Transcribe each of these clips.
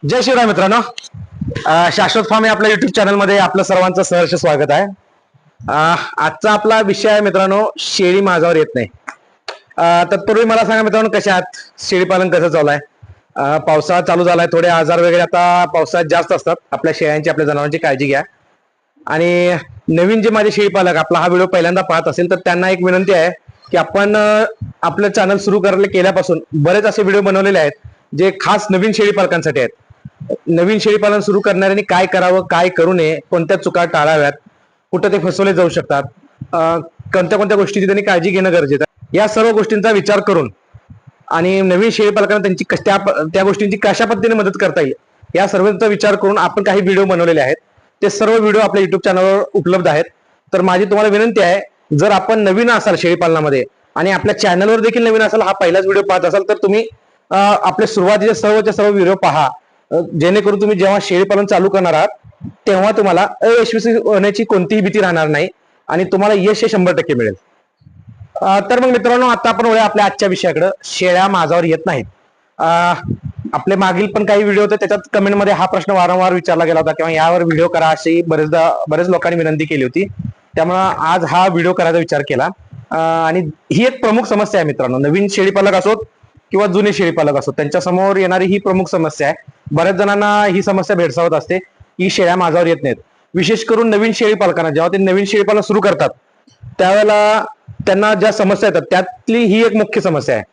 जय शिवराय मित्रांनो. शाश्वत फार्म या आपल्या युट्यूब चॅनल मध्ये आपलं सर्वांचं सहर्ष स्वागत आहे. आजचा आपला विषय आहे मित्रांनो, शेळी माझ्यावर येत नाही. तत्पूर्वी मला सांगा मित्रांनो, कशा आहात? शेळी पालन कसं चालू आहे? पावसाळा चालू झालाय, थोडे आजार वगैरे आता पावसाळ्यात जास्त असतात. आपल्या शेळ्यांची, आपल्या जनावरांची काळजी घ्या. आणि नवीन जे माझे शेळी पालक आपला हा व्हिडिओ पहिल्यांदा पाहत असेल तर त्यांना एक विनंती आहे की आपण आपलं चॅनल सुरू केल्यापासून बरेच असे व्हिडिओ बनवलेले आहेत जे खास नवीन शेळी पालकांसाठी आहेत. नवीन शेळी पालन सुरू करणाऱ्यांनी काय करावं, काय करू नये, कोणत्या चुका टाळाव्यात, कुठं ते फसवले जाऊ शकतात, कोणत्या कोणत्या गोष्टीची त्यांनी काळजी घेणं गरजेचं आहे, या सर्व गोष्टींचा विचार करून आणि नवीन शेळी पालकांना त्यांची त्या गोष्टींची कशा पद्धतीने मदत करता येईल या सर्वांचा विचार करून आपण काही व्हिडिओ बनवलेले आहेत. ते सर्व व्हिडिओ आपल्या युट्यूब चॅनलवर उपलब्ध आहेत. तर माझी तुम्हाला विनंती आहे, जर आपण नवीन असाल शेळी पालनामध्ये आणि आपल्या चॅनलवर देखील नवीन असाल, हा पहिलाच व्हिडिओ पाहत असाल, तर तुम्ही आपले सुरुवातीचे सर्व व्हिडिओ पहा, जेणेकरून तुम्ही जेव्हा शेळी पालन चालू करणार आहात तेव्हा तुम्हाला अयशस्वी होण्याची कोणतीही भीती राहणार नाही आणि तुम्हाला यश हे 100% मिळेल. तर मग मित्रांनो, आता आपण वळूया आपल्या आजच्या विषयाकडे. शेळ्या माझ्यावर येत नाहीत. आपले मागील पण काही व्हिडिओ होते, त्याच्यात कमेंटमध्ये हा प्रश्न वारंवार विचारला गेला होता किंवा यावर व्हिडिओ करा अशी बरेच लोकांनी विनंती केली होती. त्यामुळे आज हा व्हिडिओ करायचा विचार केला. आणि ही एक प्रमुख समस्या आहे मित्रांनो, नवीन शेळी पालक असोत किंवा जुने शेळी पालक असोत, त्यांच्या समोर येणारी ही प्रमुख समस्या आहे. बऱ्याच जणांना ही समस्या भेडसावत असते की शेळ्या माझ्यावर येत नाहीत. विशेष करून नवीन शेळी पालकांना जेव्हा ते नवीन शेळी पालन सुरू करतात त्यावेळेला त्यांना ज्या समस्या येतात त्यातली ही एक मुख्य समस्या आहे.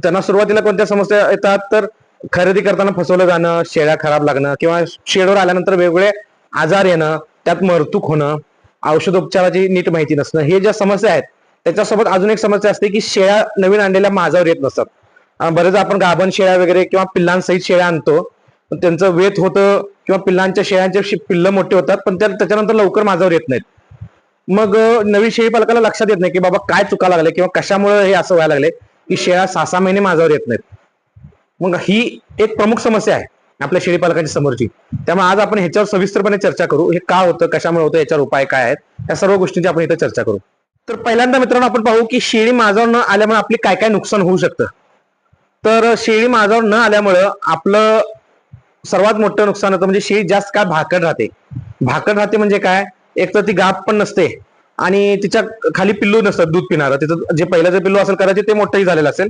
त्यांना सुरुवातीला कोणत्या समस्या येतात, तर खरेदी करताना फसवलं जाणं, शेळ्या खराब लागणं किंवा शेडवर आल्यानंतर वेगवेगळे आजार येणं, त्यात मरतूक होणं, औषधोपचाराची नीट माहिती नसणं, हे ज्या समस्या आहेत. त्याच्यासोबत अजून एक समस्या असते की शेळ्या नवीन आणलेल्या माझ्यावर येत नसतात. बरेच आपण गाभण शेळ्या वगैरे किंवा पिल्लांसहित शेळ्या आणतो, त्यांचं वेत होतं किंवा पिल्लांच्या शेळ्यांचे पिल्लं मोठे होतात, पण त्याच्यानंतर लवकर माझ्यावर येत नाहीत. मग नवीन शेळी पालकाला लक्षात येत नाही की बाबा काय चुका लागले किंवा कशामुळे हे असं व्हायला लागले की शेळ्या 6-6 महिने माझ्यावर येत नाहीत. मग ही एक प्रमुख समस्या आहे आपल्या शेळी पालकांच्या समोरची. त्यामुळे आज आपण ह्याच्यावर सविस्तरपणे चर्चा करू. हे का होतं, कशामुळे होतं, याच्यावर उपाय काय आहेत, या सर्व गोष्टींची आपण इथे चर्चा करू. तर पहिल्यांदा मित्रांनो, आपण पाहू की शेळी माझ्यावर न आल्यामुळे आपली काय काय नुकसान होऊ शकतं. तर शेळी माझ्यावर न आल्यामुळं आपलं सर्वात मोठं नुकसान होतं म्हणजे शेळी जास्त काळ भाकड राहते. भाकड राहते म्हणजे काय, एक तर ती गाभ पण नसते आणि तिच्या खाली पिल्लू नसतात दूध पिणारं. तिचं जे पहिल्याचं पिल्लू असेल कदाचित ते मोठंही झालेलं असेल,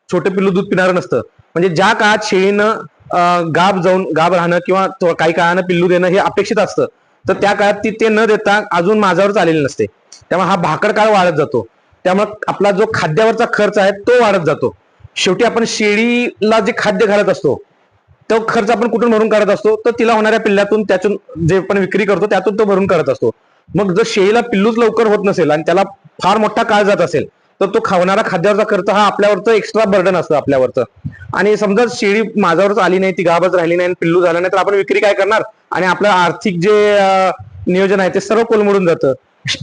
छोटे पिल्लू दूध पिणारं नसतं. म्हणजे ज्या काळात शेळीनं गाभ राहणं किंवा काही काळानं पिल्लू देणं हे अपेक्षित असतं, तर त्या काळात ती ते न देता अजून माझ्यावरच आलेली नसते. त्यामुळे हा भाकड काळ वाढत जातो. त्यामुळे आपला जो खाद्यावरचा खर्च आहे तो वाढत जातो. शेवटी आपण शेळीला जे खाद्य घालत असतो तो खर्च आपण कुठून भरून काढत असतो, तर तिला होणाऱ्या पिल्ल्यातून, त्यातून जे आपण विक्री करतो त्यातून तो भरून काढत असतो. मग जर शेळीला पिल्लूच लवकर होत नसेल आणि त्याला फार मोठा काळ जात असेल, तर तो खावणारा खाद्यावरचा खर्च हा आपल्यावरचं एक्स्ट्रा बर्डन असतं आपल्यावरचं. आणि समजा शेळी माझ्यावरच आली नाही, ती गाभच राहिली नाही, पिल्लू झालं नाही, तर आपण विक्री काय करणार आणि आपलं आर्थिक जे नियोजन आहे ते सर्व कोलमडून जातं.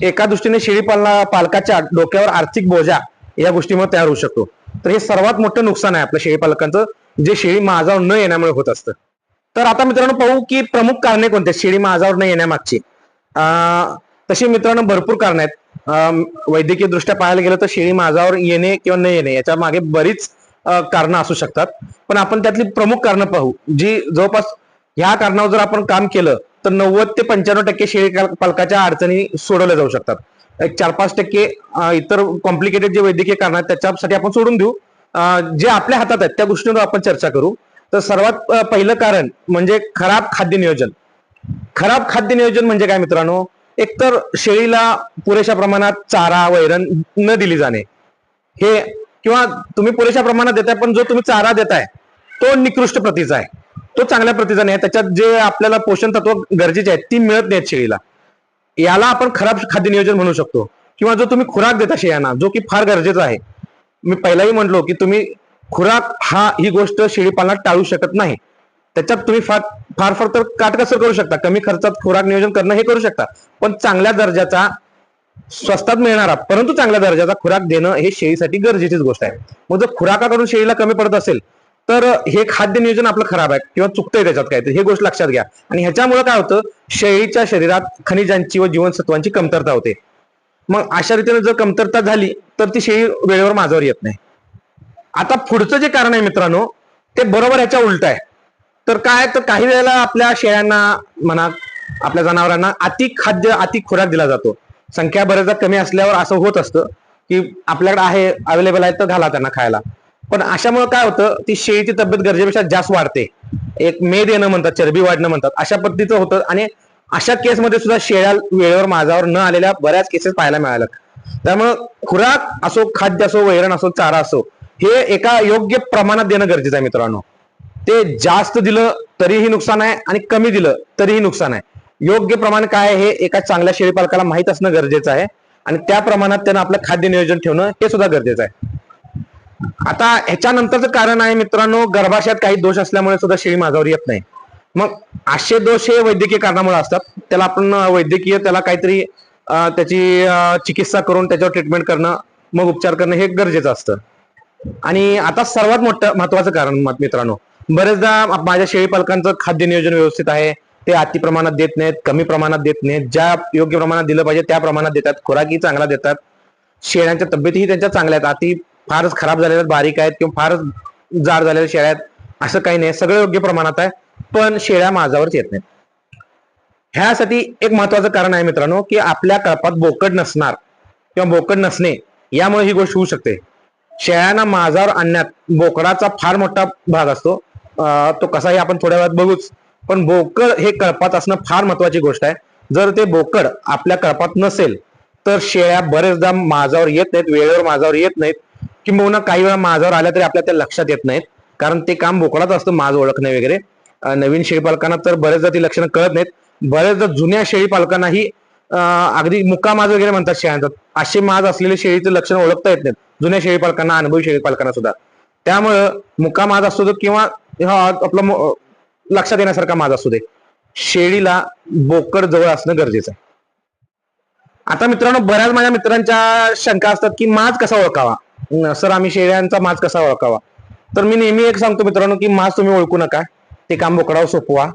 एका दृष्टीने शेळी पालकाच्या डोक्यावर आर्थिक बोजा या गोष्टीमुळे तयार होऊ शकतो. तर हे सर्वात मोठं नुकसान आहे आपल्या शेळी पालकांचं, जे शेळी माझ्यावर न येण्यामुळे होत असतं. तर आता मित्रांनो पाहू की प्रमुख कारणे कोणते शेळी माझ्यावर न येण्यामागची. तशी मित्रांनो भरपूर कारण आहेत. वैद्यकीय दृष्ट्या पाहायला गेलं तर शेळी माझ्यावर येणे किंवा न येणे याच्या मागे बरीच कारणं असू शकतात. पण आपण त्यातली प्रमुख कारणं पाहू, जी जवळपास ह्या कारणावर जर आपण काम केलं तर 90 ते 95% शेळी पालकाच्या अडचणी सोडवल्या जाऊ शकतात. एक 4-5% इतर कॉम्प्लिकेटेड जे वैद्यकीय कारण आहेत त्याच्यासाठी आपण सोडून देऊ. जे आपल्या हातात आहेत त्या गोष्टींवर आपण चर्चा करू. तर सर्वात पहिलं कारण म्हणजे खराब खाद्य नियोजन. खराब खाद्य नियोजन म्हणजे काय मित्रांनो, एकतर शेळीला पुरेशा प्रमाणात चारा वैरण न दिली जाणे, हे किंवा तुम्ही पुरेशा प्रमाणात देताय पण जो तुम्ही चारा देताय तो निकृष्ट प्रतीचा आहे, तो चांगल्या प्रतीचा नाही, त्याच्यात जे आपल्याला पोषण तत्व गरजेचे आहेत ती मिळत नाहीत शेळीला. याला आपण खराब खाद्य नियोजन म्हणू शकतो. किंवा जो तुम्ही खुराक देता शेळ्यांना, जो की फार गरजेचा आहे. मी पहिलाही म्हटलो की तुम्ही खुराक ही गोष्ट शेळी पालनात टाळू शकत नाही. त्याच्यात तुम्ही फार तर काटकसर करू शकता, कमी खर्चात खुराक नियोजन करणं हे करू शकता, पण चांगल्या दर्जाचा, स्वस्तात मिळणारा परंतु चांगल्या दर्जाचा खुराक देणं हे शेळीसाठी गरजेचीच गोष्ट आहे. मग जर खुराकाकडून शेळीला कमी पडत असेल तर हे खाद्य नियोजन आपलं खराब आहे किंवा चुकतंय त्याच्यात काहीतरी, हे गोष्ट लक्षात घ्या. आणि ह्याच्यामुळे काय होतं, शेळीच्या शरीरात खनिजांची व जीवनसत्वांची कमतरता होते. मग अशा रीतीने जर कमतरता झाली तर ती शेळी वेळेवर माझ्यावर येत नाही. आता पुढचं जे कारण आहे मित्रांनो, ते बरोबर ह्याच्या उलट आहे. तर काय, तर काही वेळेला आपल्या शेळ्यांना म्हणा, आपल्या जनावरांना अति खाद्य, अति खुराक दिला जातो. संख्या बरेचदा कमी असल्यावर असं होत असतं की आपल्याकडे आहे, अवेलेबल आहे, तर घाला त्यांना खायला. पण अशामुळे काय होतं, ती शेळीची तब्येत गरजेपेक्षा जास्त वाढते. एक मेद येणं म्हणतात, चरबी वाढणं म्हणतात, अशा पद्धतीचं होतं. आणि अशा केसमध्ये सुद्धा शेळ्या वेळेवर माझावर न आलेल्या बऱ्याच केसेस पाहायला मिळाल्या. त्यामुळं खुराक असो, खाद्य असो, वैरण असो, चारा असो, हे एका योग्य प्रमाणात देणं गरजेचं आहे मित्रांनो. ते जास्त दिलं तरीही नुकसान आहे आणि कमी दिलं तरीही नुकसान आहे. योग्य प्रमाण काय आहे हे एका चांगल्या शेळीपालकाला माहित असणं गरजेचं आहे आणि त्या प्रमाणात त्यानं आपलं खाद्य नियोजन ठेवणं हे सुद्धा गरजेचं आहे. आता ह्याच्यानंतरचं कारण आहे मित्रांनो, गर्भाशयात काही दोष असल्यामुळे सुद्धा शेळी माझ्यावर येत नाही. मग असे दोष हे वैद्यकीय कारणामुळे असतात. त्याला आपण वैद्यकीय त्याला काहीतरी त्याची चिकित्सा करून त्याच्यावर ट्रीटमेंट करणं, मग उपचार करणं हे गरजेचं असतं. आणि आता सर्वात मोठं महत्वाचं कारण मित्रांनो, बरेचदा माझ्या शेळी पालकांचं खाद्य नियोजन व्यवस्थित आहे, ते अति प्रमाणात देत नाहीत, कमी प्रमाणात देत नाहीत, ज्या योग्य प्रमाणात दिलं पाहिजे त्या प्रमाणात देतात, खुराकी चांगला देतात, शेळ्यांच्या तब्येतीही त्यांच्या चांगल्या आहेत, अति फारच खराब झालेल्या बारीक आहेत किंवा फारच जाड झालेल्या शेळ्या आहेत असं काही नाही, सगळं योग्य प्रमाणात आहे, पण शेळ्या माझ्यावरच येत नाहीत. ह्यासाठी एक महत्वाचं कारण आहे मित्रांनो, की आपल्या कळपात बोकड नसणार किंवा बोकड नसणे यामुळे ही गोष्ट होऊ शकते. शेळ्यांना माझावर आणण्यात बोकडाचा फार मोठा भाग असतो. तो कसाही आपण थोड्या वेळात बघूच, पण बोकड हे कळपात असणं फार महत्वाची गोष्ट आहे. जर ते बोकड आपल्या कळपात नसेल तर शेळ्या बरेचदा माझावर येत नाहीत, वेळेवर माझावर येत नाहीत, किंबहुना काही वेळा माझावर आल्या तरी आपल्या त्या लक्षात येत नाहीत, कारण ते काम बोकडाचं असतं, माज ओळखणे वगैरे. नवीन शेळी पालकांना तर बरेचदा ती लक्षणं कळत नाहीत. बरेचदा जुन्या शेळी पालकांनाही अगदी मुक्का माज वगैरे म्हणतात शेळ्यांचा, असे माज असलेले शेळीचं लक्षण ओळखता येत नाहीत जुन्या शेळी पालकांना, अनुभवी शेळी पालकांना सुद्धा. त्यामुळं मुक्का माज असतो किंवा आपलं लक्षात येण्यासारखा माज असू दे, शेळीला बोकड जवळ असणं गरजेचं आहे. आता मित्रांनो, बऱ्याच माझ्या मित्रांच्या शंका असतात की माज कसा ओळखावा, सर आम्ही शेळ्यांचा माज कसा ओळखावा. तर मी नेहमी एक सांगतो मित्रांनो, की माज तुम्ही ओळखू नका, ते काम बोकडावर सोपवा.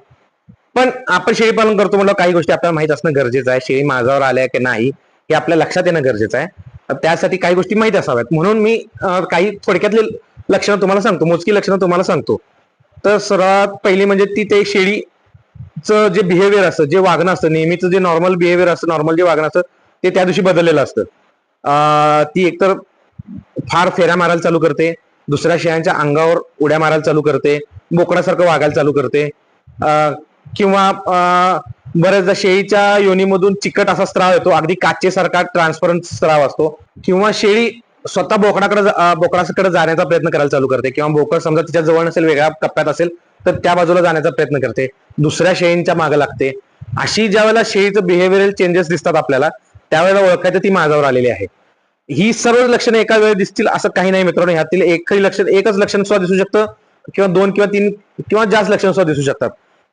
पण आपण शेळी पालन करतो म्हणलं काही गोष्टी आपल्याला माहित असणं गरजेचं आहे. शेळी माझावर आल्या की नाही हे आपल्या लक्षात येणं गरजेचं आहे. त्यासाठी काही गोष्टी माहित असाव्यात, म्हणून मी काही थोडक्यातली लक्षणं तुम्हाला सांगतो, मोजकी लक्षणं तुम्हाला सांगतो. तर सर्वात पहिली म्हणजे ते शेळीचं जे बिहेवियर असतं, जे वागणं असतं, नेहमीचं जे नॉर्मल बिहेवियर असतं, नॉर्मल जे वागणं असतं ते त्या दिवशी बदललेलं असतं. ती एकतर फार फेऱ्या मारायला चालू करते, दुसऱ्या शेळ्यांच्या अंगावर उड्या मारायला चालू करते, बोकडासारखं वागायला चालू करते, किंवा बऱ्याचदा शेळीच्या योनीमधून चिकट असा स्त्राव येतो, अगदी काचेसारखा ट्रान्सपरंट स्त्राव असतो, किंवा शेळी स्वतः बोकडाकडे जाण्याचा प्रयत्न करायला चालू करते, किंवा बोकड समजा तिच्या जवळ नसेल, वेगळ्या कप्प्यात असेल तर त्या बाजूला जाण्याचा प्रयत्न करते, दुसऱ्या शेळींच्या मागे लागते. अशी ज्या वेळेला शेळीचं बिहेव्हिअरल चेंजेस दिसतात आपल्याला, त्यावेळेला ओळखायचं ती माझ्यावर आलेली आहे. ही सर्व लक्षणं एका वेळेस दिसतील असं काही नाही मित्रांनो. ह्यातील एकच लक्षण सुद्धा दिसू शकतं, किंवा 2 किंवा 3 किंवा जास्त लक्षणं सुद्धा दिसू शकतात.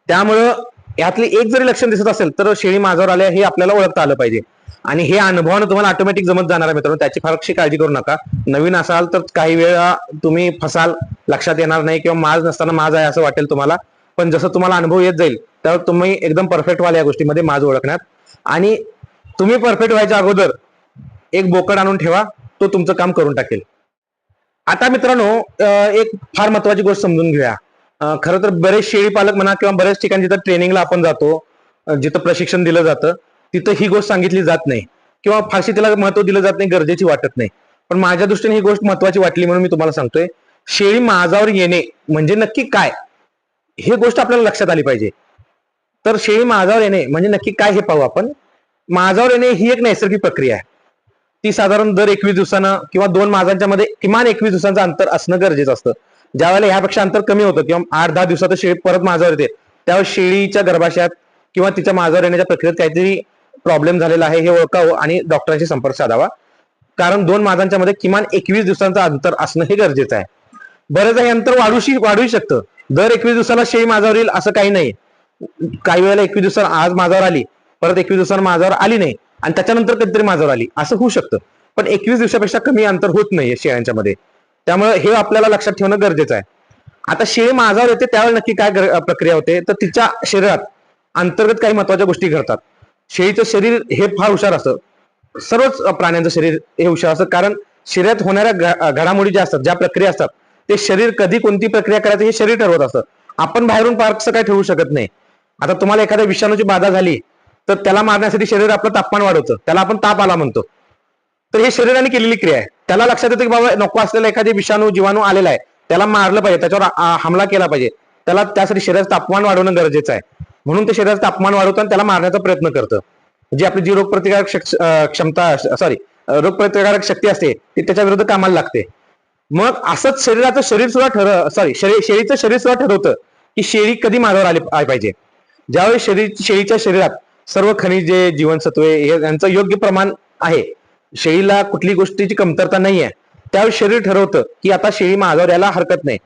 त्यामुळं यातली एक जरी लक्षण दिसत असेल तर शेळी माझ्यावर आल्या हे आपल्याला ओळखता आलं पाहिजे. आणि हे अनुभवानं तुम्हाला ऑटोमॅटिक जमत जाणार आहे मित्रांनो, त्याची फारशी काळजी करू नका. नवीन असाल तर काही वेळा तुम्ही फसाल, लक्षात येणार नाही, किंवा माज नसताना माज आहे असं वाटेल तुम्हाला. पण जसं तुम्हाला अनुभव येत जाईल त्यावर तुम्ही एकदम परफेक्ट व्हाल या गोष्टीमध्ये, माज ओळखण्यात. आणि तुम्ही परफेक्ट व्हायच्या अगोदर एक बोकड आणून ठेवा, तो तुमचं काम करून टाकेल. आता मित्रांनो, एक फार महत्वाची गोष्ट समजून घेऊया. खरं तर बरेच शेळी पालक म्हणा किंवा बरेच ठिकाणी जिथं ट्रेनिंगला आपण जातो, जिथं प्रशिक्षण दिलं जातं, तिथं ही गोष्ट सांगितली जात नाही, किंवा फारशी त्याला महत्व दिलं जात नाही, गरजेची वाटत नाही. पण माझ्या दृष्टीने ही गोष्ट महत्वाची वाटली म्हणून मी तुम्हाला सांगतोय. शेळी माझावर येणे म्हणजे नक्की काय, हे गोष्ट आपल्याला लक्षात आली पाहिजे. तर शेळी माझावर येणे म्हणजे नक्की काय हे पाहू आपण. माझावर येणे ही एक नैसर्गिक प्रक्रिया आहे. ती साधारण दर 21 दिवसानं किंवा 2 माझांच्या मध्ये किमान 21 दिवसांचं अंतर असणं गरजेचं असतं. ज्या वेळेला ह्यापेक्षा अंतर कमी होतं किंवा 8-10 दिवसात शेळी परत माझावर येते, त्यावेळेस शेळीच्या गर्भाशयात किंवा तिच्या माझावर येण्याच्या प्रक्रियेत काहीतरी प्रॉब्लेम झालेला आहे हे ओळखावं आणि डॉक्टरांशी संपर्क साधावा. कारण 2 माझांच्या मध्ये किमान 21 दिवसांचं अंतर असणं हे गरजेचं आहे. बरेचदा हे अंतर वाढू शकतं. दर 21 दिवसाला शेळी माझावर येईल असं काही नाही. काही वेळेला 21 दिवसाला आज माझावर आली, परत 21 दिवसांना माझावर आली नाही, आणि त्याच्यानंतर कधीतरी माझावर आली, असं होऊ शकतं. पण 21 दिवसापेक्षा कमी अंतर होत नाहीये शेळ्यांच्या मध्ये. त्यामुळे हे आपल्याला लक्षात ठेवणं गरजेचं आहे. आता शेळी माझावर येते त्यावेळेला नक्की काय प्रक्रिया होते, तर तिच्या शरीरात अंतर्गत काही महत्वाच्या गोष्टी घडतात. शेळीचं शरीर हे फार हुशार असतं, सर्वच प्राण्यांचं शरीर हे हुशार असतं, कारण शरीरात होणाऱ्या घडामोडी ज्या असतात, ज्या प्रक्रिया असतात, ते शरीर कधी कोणती प्रक्रिया करायचं हे शरीर ठरवत असतं. आपण बाहेरून फारसं काय ठेवू शकत नाही. आता तुम्हाला एखाद्या विषाणूची बाधा झाली तर त्याला मारण्यासाठी शरीर आपलं तापमान वाढवतं, त्याला आपण ताप आला म्हणतो. तर हे शरीराने केलेली क्रिया आहे. त्याला लक्षात येतं की बाबा नको असलेला एखादी विषाणू जीवाणू आलेला आहे, त्याला मारलं पाहिजे, त्याच्यावर हमला केला पाहिजे, त्याला त्यासाठी शरीराचं तापमान वाढवणं गरजेचं आहे. म्हणून ते शरीराचं तापमान वाढवतं आणि त्याला मारण्याचा प्रयत्न करतं. जी आपली जी रोगप्रतिकारक क्षमता रोगप्रतिकारक शक्ती असते ती त्याच्या विरुद्ध कामाला लागते. मग असंच शरीराचं शरीर सुद्धा शेळीचं शरीर सुद्धा ठरवतं की शेळी कधी माझ्यावर आली पाहिजे. ज्यावेळी शेळीच्या शरीरात सर्व खनिजे जीवनसत्वे यांचं योग्य प्रमाण आहे, शेळीला कुठली गोष्टीची कमतरता नाहीये, त्यावेळी शरीर ठरवतं की आता शेळी माझ्यावर यायला हरकत नाही.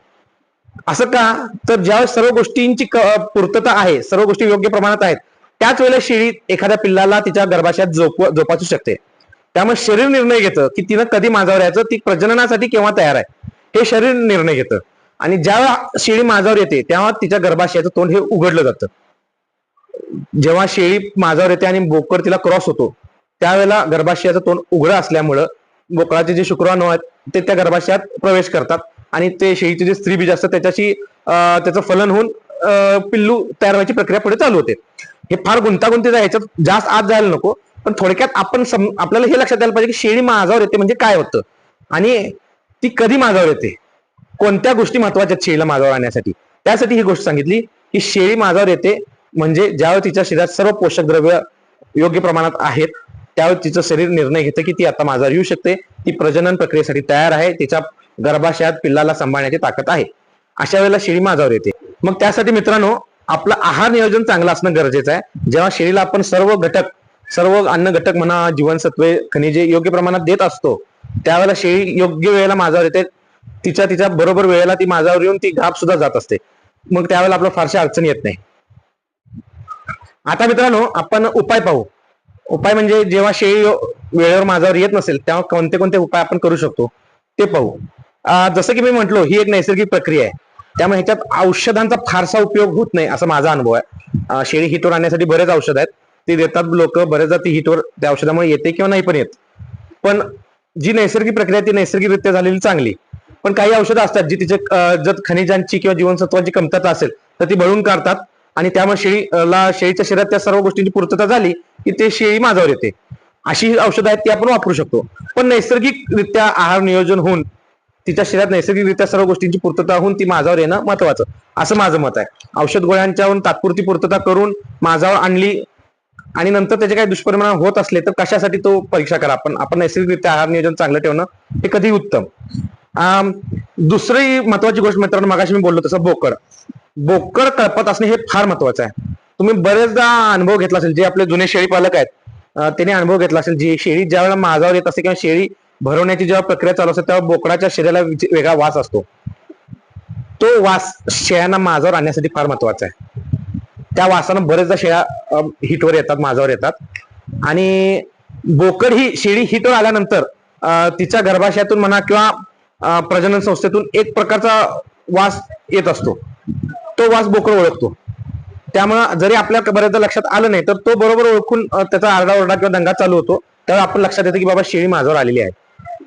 असं का? तर ज्यावेळेस सर्व गोष्टींची पूर्तता आहे, सर्व गोष्टी योग्य प्रमाणात आहेत, त्याच वेळेला शेळी एखाद्या पिल्लाला तिच्या गर्भाशयात झोपासू शकते. त्यामुळे शरीर निर्णय घेतं की तिनं कधी माझ्यावर यायचं, ती प्रजननासाठी केव्हा तयार आहे, हे शरीर निर्णय घेतं. आणि ज्यावेळा शेळी माझ्यावर येते तेव्हा तिच्या गर्भाशयाचं तोंड हे उघडलं जातं. जेव्हा शेळी माझ्यावर येते आणि बोकड तिला क्रॉस होतो त्यावेळेला गर्भाशयाचं तोंड उघडं असल्यामुळं बोकडाचे जे शुक्राणू आहेत ते त्या गर्भाशयात प्रवेश करतात आणि ते शेळीचे जे स्त्रीबीज असतं त्याचं फलन होऊन पिल्लू तयार व्हायची प्रक्रिया पुढे चालू होते. हे फार गुंतागुंतीचं आहे, ह्याच्यात जास्त आत जायला नको. पण थोडक्यात आपल्याला हे लक्षात यायला पाहिजे की शेळी माझ्यावर येते म्हणजे काय होतं आणि ती कधी माझ्यावर येते, कोणत्या गोष्टी महत्वाच्या आहेत शेळीला माझ्यावर आणण्यासाठी. त्यासाठी ही गोष्ट सांगितली की शेळी माझ्यावर येते म्हणजे ज्यावेळी तिच्या शरीरात सर्व पोषक द्रव्य योग्य प्रमाणात आहेत त्यावेळी तिचं शरीर निर्णय घेतं की ती आता माझ्यावर येऊ शकते, ती प्रजनन प्रक्रियेसाठी तयार आहे, तिच्या गर्भाशयात पिल्लाला सांभाळण्याची ताकद आहे. अशा वेळेला शेळी माझ्यावर येते. मग त्यासाठी मित्रांनो आपलं आहार नियोजन चांगलं असणं गरजेचं आहे. जेव्हा शेळीला आपण सर्व अन्न घटक म्हणा, जीवनसत्वे, खनिजे योग्य प्रमाणात देत असतो त्यावेळेला शेळी योग्य वेळेला माझ्यावर येते. तिच्या बरोबर वेळेला ती माझ्यावर येऊन ती गाभ सुद्धा जात असते. मग त्यावेळेला आपल्याला फारशा अडचणी येत नाही. आता मित्रांनो आपण उपाय पाहू. उपाय म्हणजे जेव्हा शेळी वेळेवर माझ्यावर येत नसेल तेव्हा कोणते कोणते उपाय आपण करू शकतो ते पाहू. जसं की मी म्हटलो ही एक नैसर्गिक प्रक्रिया आहे, त्यामुळे ह्याच्यात औषधांचा फारसा उपयोग होत नाही असा माझा अनुभव आहे. शेळी हिटवर आणण्यासाठी बरेच औषध आहेत, ते देतात लोक, बरेचदा ती हिटवर त्या औषधामुळे येते किंवा नाही पण येत. पण जी नैसर्गिक प्रक्रिया ती नैसर्गिकरित्या झालेली चांगली. पण काही औषधं असतात जी तिचे जर खनिजांची किंवा जीवनसत्वाची कमतरता असेल तर ती बळून काढतात आणि त्यामुळे शेळीच्या शरीरात त्या सर्व गोष्टींची पूर्तता झाली की ते शेळी माझ्यावर येते. अशी औषधं आहेत ती आपण वापरू शकतो. पण नैसर्गिकरित्या आहार नियोजन होऊन तिच्या शरीरात नैसर्गिकरित्या सर्व गोष्टींची पूर्तता होऊन ती माझ्यावर येणं महत्वाचं असं माझं मत आहे. औषध गोळ्यांच्याहून तात्पुरती पूर्तता करून माझ्यावर आणली आणि नंतर त्याचे काही दुष्परिणाम होत असले तर कशासाठी तो परीक्षा करा. आपण नैसर्गिकरित्या आहार नियोजन चांगलं ठेवणं हे कधी उत्तम. दुसरी महत्वाची गोष्ट मित्रांनो, मगाशी मी बोललो तसं बोकड कळपत असणे हे फार महत्वाचं आहे. तुम्ही बरेचदा अनुभव घेतला असेल, जे आपले जुने शेळी पालक आहेत त्यांनी अनुभव घेतला असेल, जी शेळी ज्यावेळेला माझ्यावर येत असते किंवा शेळी भरवण्याची जेव्हा प्रक्रिया चालू असते तेव्हा बोकडाच्या शरीराला वेगळा वास असतो. तो वास शेळ्यांना माझ्यावर आणण्यासाठी फार महत्वाचा आहे. त्या वासानं बरेचदा शेळ्या हिटवर येतात, माझ्यावर येतात. आणि बोकड ही शेळी हिटवर आल्यानंतर तिच्या गर्भाशयातून म्हणा किंवा प्रजनन संस्थेतून एक प्रकारचा वास येत असतो, तो वास बोकड ओळखतो. त्यामुळे जरी आपल्या बऱ्याचदा लक्षात आलं नाही तर तो बरोबर ओळखून त्याचा आरडाओरडा किंवा दंगा चालू होतो, त्यावेळी आपण लक्षात येतं की बाबा शेळी माझ्यावर आलेली आहे.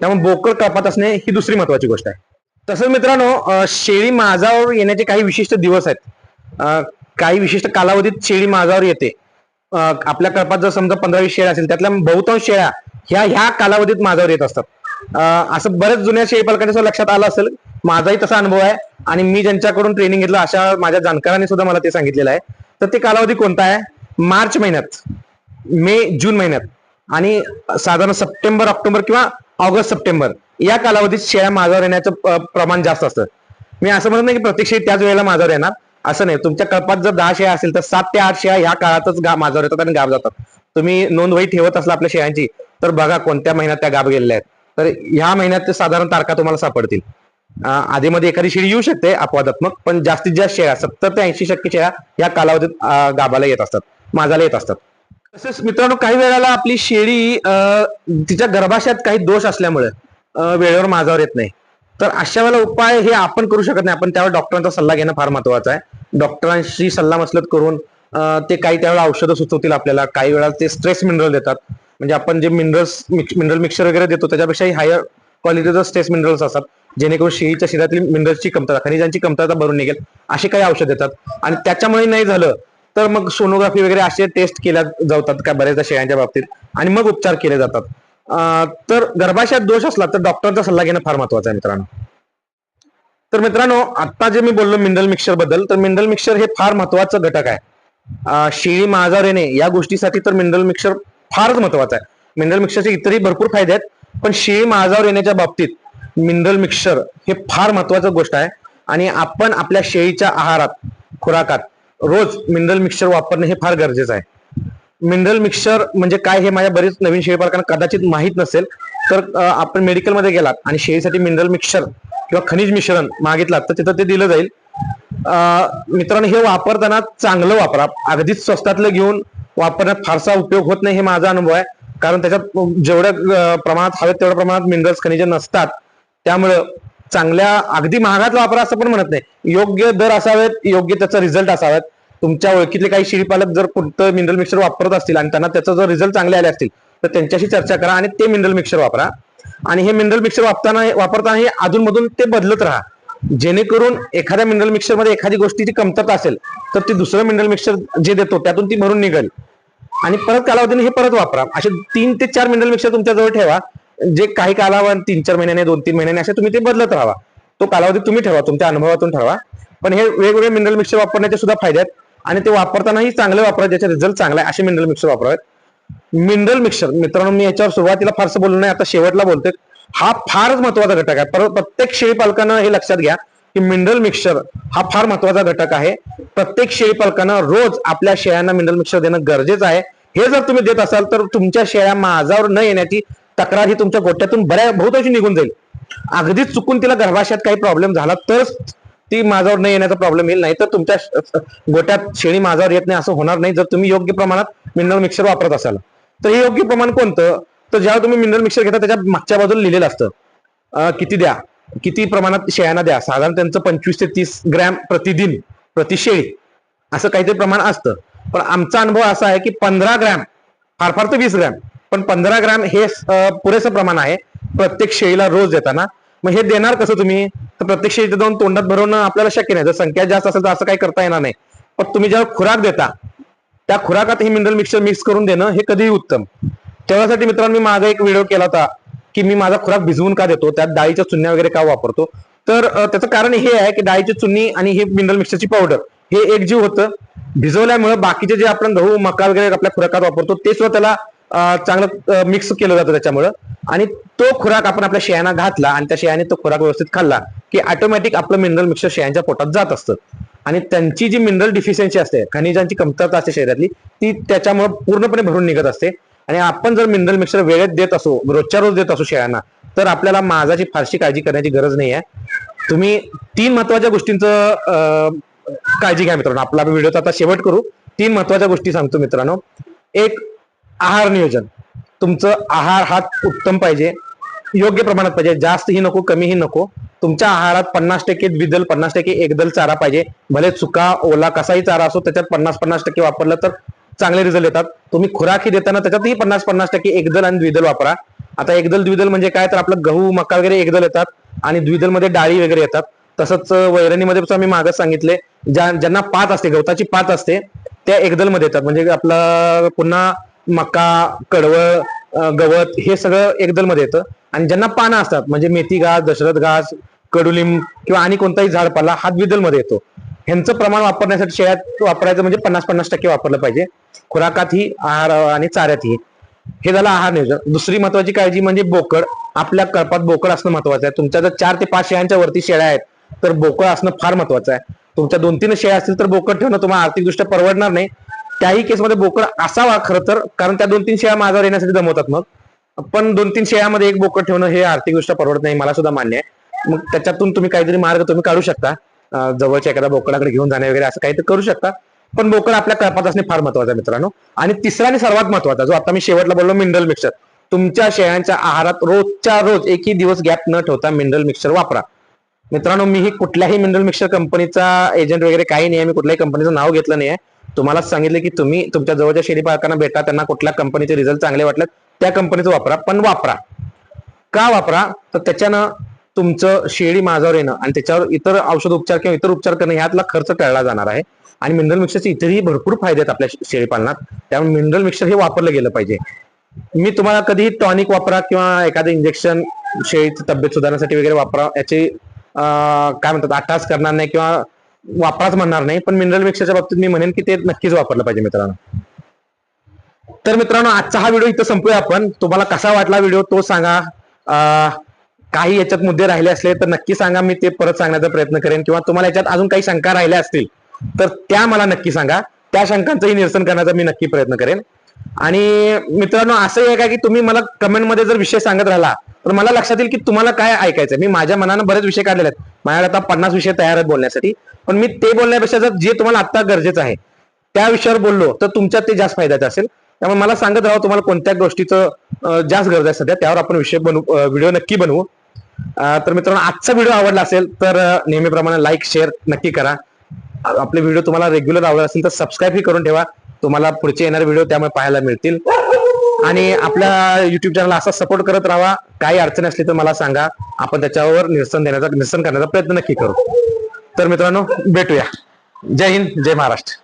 त्यामुळे बोकड कळपात असणे ही दुसरी महत्वाची गोष्ट आहे. तसंच मित्रांनो शेळी माझ्यावर येण्याचे काही विशिष्ट दिवस आहेत, काही विशिष्ट कालावधीत शेळी माझ्यावर येते. आपल्या कळपात जर समजा 15-20 शेळ्या असेल त्यातल्या बहुतांश शेळ्या ह्या कालावधीत माझ्यावर येत असतात. असं बऱ्याच जुन्या शेळी पालकांच्या लक्षात आलं असेल, माझाही तसा अनुभव आहे आणि मी ज्यांच्याकडून ट्रेनिंग घेतलं अशा माझ्या जाणकारांनी सुद्धा मला ते सांगितलेलं आहे. तर ते कालावधी कोणता आहे? मार्च महिन्यात, मे जून महिन्यात आणि साधारण सप्टेंबर ऑक्टोबर किंवा ऑगस्ट सप्टेंबर या कालावधीत शेळ्या माझ्यावर येण्याचं प्रमाण जास्त असतं. मी असं म्हणत नाही की प्रत्येक शेळी त्याच वेळेला माझ्यावर येणार, असं नाही. तुमच्या कळपात जर 10 शेळ्या असेल तर 7 ते 8 शेळ्या ह्या काळातच माझ्यावर येतात आणि गाभ जातात. तुम्ही नोंदवही ठेवत असला आपल्या शेळ्यांची तर बघा कोणत्या महिन्यात त्या गाभ गेलेल्या आहेत. तर ह्या महिन्यात ते साधारण तारखा तुम्हाला सापडतील. आधीमध्ये एखादी शेळी येऊ शकते अपवादात्मक, पण जास्तीत जास्त शेळ्या 70 ते 80% शेळ्या या कालावधीत गाभाला येत असतात, माझाला येत असतात. तसेच मित्रांनो काही वेळेला आपली शेळी तिच्या गर्भाशयात काही दोष असल्यामुळे वेळेवर माझ्यावर येत नाही. तर अशा वेळेला उपाय हे आपण करू शकत नाही, आपण त्यावर डॉक्टरांचा सल्ला घेणं फार महत्वाचं आहे. डॉक्टरांशी सल्लामसलत करून ते काही त्यावेळेला औषधं सुचवतील आपल्याला, काही वेळा ते स्ट्रेस मिनरल देतात. म्हणजे आपण जे मिनरल मिक्सचर वगैरे देतो त्याच्यापेक्षाही हायर क्वालिटीचं स्ट्रेस मिनरल्स असतात जेणेकरून शेळीच्या शरीरातील मिनरलची कमतरता, खनिजांची कमतरता भरून निघेल, असे काही औषध देतात. आणि त्याच्यामुळे नाही झालं तर मग सोनोग्राफी वगैरे असे टेस्ट केल्या जातात का बऱ्याचदा शेळ्यांच्या बाबतीत, आणि मग उपचार केले जातात. तर गर्भाशयात दोष असला तर डॉक्टरचा सल्ला घेणं फार महत्वाचं आहे मित्रांनो. तर मित्रांनो, आता जे मी बोललो मिनरल मिक्सचर बद्दल, तर मिनरल मिक्सचर हे फार महत्वाचं घटक आहे. शेळी माझा येणे या गोष्टीसाठी तर मिनरल मिक्सचर फारच महत्वाचं आहे. मिनरल मिक्सचरचे इतरही भरपूर फायदे आहेत, पण शेळी माझावर येण्याच्या बाबतीत मिनरल मिक्सचर हे फार महत्वाचं गोष्ट आहे. आणि आपण आपल्या शेळीच्या आहारात, खुराकात रोज मिनरल मिक्सचर वापरणे हे फार गरजेचं आहे. मिनरल मिक्सचर म्हणजे काय हे माझ्या बरेच नवीन शेळीपालकांना कदाचित माहीत नसेल. तर आपण मेडिकलमध्ये गेलात आणि शेळीसाठी मिनरल मिक्सचर किंवा खनिज मिश्रण मागितलात तर तिथं ते दिलं जाईल. मित्रांनो, हे वापरताना चांगलं वापरा. अगदीच स्वस्तातलं घेऊन वापरण्यात फारसा उपयोग होत नाही, हे माझा अनुभव आहे. कारण त्याच्यात जेवढ्या प्रमाणात हवेत तेवढ्या प्रमाणात मिनरल्स, खनिज नसतात. त्यामुळं चांगल्या अगदी महागात वापरा असं पण म्हणत नाही. योग्य दर असावेत, योग्य त्याचा रिझल्ट असावेत. तुमच्या ओळखीतले काही शेळीपालक जर कोणतं मिनरल मिक्सचर वापरत असतील आणि त्यांना त्याचा जर रिझल्ट चांगले आले असतील तर त्यांच्याशी चर्चा करा आणि ते मिनरल मिक्सचर वापरा. आणि हे मिनरल मिक्सचर वापरताना हे अधूनमधून ते बदलत राहा, जेणेकरून एखाद्या मिनरल मिक्सचर मध्ये एखादी गोष्टीची कमतरता असेल तर ती दुसरं मिनरल मिक्सचर जे देतो त्यातून ती भरून निघेल आणि परत कालावधीने हे परत वापरा. असे 3 ते 4 मिनरल मिक्सचर तुमच्या जवळ ठेवा, जे काही कालावधी 3-4 महिन्याने, 2-3 महिन्याने असे तुम्ही ते बदलत राहा. तो कालावधी तुम्ही ठेवा, तुमच्या अनुभवातून ठरवा. पण हे वेगवेगळे मिनरल मिक्सचर वापरण्याचे सुद्धा फायदे आहेत आणि ते वापरतानाही चांगले वापरा, ज्याचा रिझल्ट चांगला आहे असे मिनरल मिक्सचर वापरावेत. मिनरल मिक्सचर मित्रांनो, मी याच्यावर सुरुवातीला फारसं बोललो नाही, आता शेवटला बोलतोय. हा फारच महत्वाचा घटक आहे. प्रत्येक शेळी पालकानं हे लक्षात घ्या की मिनरल मिक्सचर हा फार महत्वाचा घटक आहे. प्रत्येक शेळी पालकानं रोज आपल्या शेळ्यांना मिनरल मिक्सचर देणं गरजेचं आहे. हे जर तुम्ही देत असाल तर तुमच्या शेळ्या माझावर न येण्याची तक्रार ही तुमच्या गोट्यातून बहुतांशी निघून जाईल. अगदीच चुकून तिला गर्भाशयात काही प्रॉब्लेम झाला तरच ती माझावर न येण्याचा प्रॉब्लेम येईल, नाही तर तुमच्या गोट्यात शेळी माझावर येत नाही असं होणार नाही, जर तुम्ही योग्य प्रमाणात मिनरल मिक्सचर वापरत असाल. तर हे योग्य प्रमाण कोणतं, तर जेव्हा तुम्ही मिनरल मिक्सचर घेता त्याच्या मागच्या बाजूला लिहिलेलं असतं किती द्या, किती प्रमाणात शेळ्यांना द्या. साधारण त्यांचं 25 ते 30 ग्रॅम प्रतिदिन प्रति शेळी असं काहीतरी प्रमाण असतं. पण आमचा अनुभव असा आहे की 15 ग्रॅम, फार फार तर 20 ग्रॅम, पण 15 ग्रॅम हे पुरेसं प्रमाण आहे प्रत्येक शेळीला रोज देताना. मग हे देणार कसं तुम्ही, तर प्रत्येक शेळीचं जाऊन तोंडात भरवणं आपल्याला शक्य नाही. जर संख्या जास्त असेल तर असं काही करता येणार नाही. पण तुम्ही जेव्हा खुराक देता त्या खुराकात हे मिनरल मिक्सचर मिक्स करून देणं हे कधीही उत्तम. त्यासाठी मित्रांनो, मी मागे एक व्हिडिओ केला होता की मी माझा खुराक भिजवून का देतो, त्यात डाळीच्या चुन्या वगैरे का वापरतो. तर त्याचं कारण हे आहे की डाळीची चुन्नी आणि हे मिनरल मिक्सचरची पावडर हे एकजीव होतं. भिजवल्यामुळे बाकीचे जे आपण गहू, मका वगैरे आपल्या खुराकात वापरतो ते सुद्धा त्याला चांगलं मिक्स केलं जातं त्याच्यामुळं. आणि तो खुराक आपण आपल्या शेळ्यांना घातला आणि त्या शेळ्याने तो खुराक व्यवस्थित खाल्ला की ऑटोमॅटिक आपलं मिनरल मिक्सचर शेळ्यांच्या पोटात जात असतं. आणि त्यांची जी मिनरल डिफिशियन्सी असते, खनिजांची कमतरता असते शरीरातली, ती त्याच्यामुळे पूर्णपणे भरून निघत असते. आणि आपण जर मिनरल मिक्सचर वेळेत देत असो, रोजच्या रोज देत असो शेळ्यांना, तर आपल्याला माझाची फारशी काळजी करण्याची गरज नाही आहे. तुम्ही 3 महत्वाच्या गोष्टींचं काळजी घ्या मित्रांनो. आपला व्हिडिओचा आता शेवट करू. 3 महत्वाच्या गोष्टी सांगतो मित्रांनो. एक, आहार नियोजन. तुमचं आहार हा उत्तम पाहिजे, योग्य प्रमाणात पाहिजे, जास्तही नको कमीही नको. तुमच्या आहारात 50% द्विदल, 50% एकदल चारा पाहिजे. भले चुका ओला कसाही चारा असो, त्याच्यात 50-50% वापरलं तर चांगले रिझल्ट येतात. तुम्ही खुराकही देताना त्याच्यातही 50-50% एकदल आणि द्विदल वापरा. आता एकदल द्विदल म्हणजे काय, तर आपलं गहू, मका वगैरे एकदल येतात आणि द्विदल मध्ये डाळी वगैरे येतात. तसंच वैरणीमध्ये मी मागे सांगितले, ज्यांना पात असते, गवताची पात असते, त्या एकदल मध्ये येतात. म्हणजे आपलं पुन्हा मका, कडवळ, गवत हे सगळं एकदल मध्ये येतं. आणि ज्यांना पानं असतात म्हणजे मेथी घास, दशरथ घास, कडुलिंब किंवा आणि कोणताही झाडपाला हा द्विदल मध्ये येतो. ह्यांचं प्रमाण वापरण्यासाठी शेळ्यात वापरायचं म्हणजे 50-50% वापरलं पाहिजे, खुराकातही, आहार आणि चाऱ्यातही. हे झालं आहार नियोजन. दुसरी महत्वाची काळजी म्हणजे बोकड. आपल्या कळपात बोकड असणं महत्वाचं आहे. तुमच्या जर 4 ते 5 शेळ्यांच्या वरती शेळ्या आहेत तर बोकड असणं फार महत्वाचं आहे. तुमच्या 2-3 शेळ्या असतील तर बोकड ठेवणं तुम्हाला आर्थिकदृष्ट्या परवडणार नाही. त्याही केसमध्ये बोकड असावा खरं तर, कारण त्या 2-3 शेळ्या माझ्यावर येण्यासाठी जमवतात. मग पण 2-3 शेळ्यामध्ये एक बोकड ठेवणं हे आर्थिकदृष्ट्या परवडत नाही, मला सुद्धा मान्य आहे. मग त्याच्यातून तुम्ही काहीतरी मार्ग तुम्ही काढू शकता, जवळच्या एखाद्या बोकडाकडे घेऊन जाणे वगैरे असं काहीतरी करू शकता. पण बोकड आपल्या कळपात असणे फार महत्वाचं आहे मित्रांनो. आणि तिसरा आणि सर्वात महत्वाचा, जो आता मी शेवटला बोललो, मिनरल मिक्सचर. तुमच्या शेळ्यांच्या आहारात रोजच्या रोज एकही दिवस गॅप न ठेवता मिनरल मिक्सचर वापरा मित्रांनो. मी कुठल्याही मिनरल मिक्सचर कंपनीचा एजंट वगैरे काही नाही आहे, मी कुठल्याही कंपनीचं नाव घेतलं नाही आहे. तुम्हालाच सांगितलं की तुम्ही तुमच्या जवळच्या शेळी पालकांना भेटा, त्यांना कुठल्या कंपनीचे रिझल्ट चांगले वाटले त्या कंपनीचं वापरा. पण वापरा का वापरा, तर त्याच्यानं तुमचं शेळी माझ्यावर येणं आणि त्याच्यावर इतर औषध उपचार किंवा इतर उपचार करणं ह्यातला खर्च टळला जाणार आहे. आणि मिनरल मिक्सरचे इतरही भरपूर फायदे आहेत आपल्या शेळी पालनात. त्यामुळे मिनरल मिक्सर हे वापरलं गेलं पाहिजे. मी तुम्हाला कधीही टॉनिक वापरा किंवा एखादं इंजेक्शन शेळीची तब्येत सुधारण्यासाठी वगैरे वापरा याची काय म्हणतात आठास करणार नाही किंवा वापराच म्हणणार नाही. पण मिनरल मिक्सरच्या बाबतीत मी म्हणेन की ते नक्कीच वापरलं पाहिजे मित्रांनो. तर मित्रांनो आजचा हा व्हिडिओ इथं संपूया आपण. तुम्हाला कसा वाटला व्हिडिओ तो सांगा. काही याच्यात मुद्दे राहिले असले तर नक्की सांगा, मी ते परत सांगण्याचा प्रयत्न करेन. किंवा तुम्हाला याच्यात अजून काही शंका राहिल्या असतील तर त्या मला नक्की सांगा. त्या शंकांचंही निरसन करण्याचा मी नक्की प्रयत्न करेन. आणि मित्रांनो असंही आहे का की तुम्ही मला कमेंटमध्ये जर विषय सांगत राहिला तर मला लक्षात येईल की तुम्हाला काय ऐकायचं. मी माझ्या मनानं बरेच विषय काढलेले आहेत. माझ्याकडे आता 50 विषय तयार आहेत बोलण्यासाठी. पण मी ते बोलण्यापेक्षा जर जे तुम्हाला आता गरजेचं आहे त्या विषयावर बोललो तर तुमच्यात ते जास्त फायद्याचं असेल. त्यामुळे मला सांगत राहा तुम्हाला कोणत्या गोष्टीचं जास्त गरज आहे सध्या, त्यावर आपण व्हिडिओ नक्की बनवू. तर मित्रांनो आजचा व्हिडिओ आवडला असेल तर नेहमीप्रमाणे लाईक शेअर नक्की करा. आपले व्हिडिओ तुम्हाला रेग्युलर आवडत असेल तर सबस्क्राईब ही करून ठेवा. तुम्हाला पुढचे येणारे व्हिडिओ त्यामुळे पाहायला मिळतील. आणि आपल्या युट्यूब चॅनलला असा सपोर्ट करत राहा. काही अडचण असली तर मला सांगा, आपण त्याच्यावर निरसन करण्याचा प्रयत्न नक्की करू. तर मित्रांनो भेटूया. जय हिंद, जय महाराष्ट्र.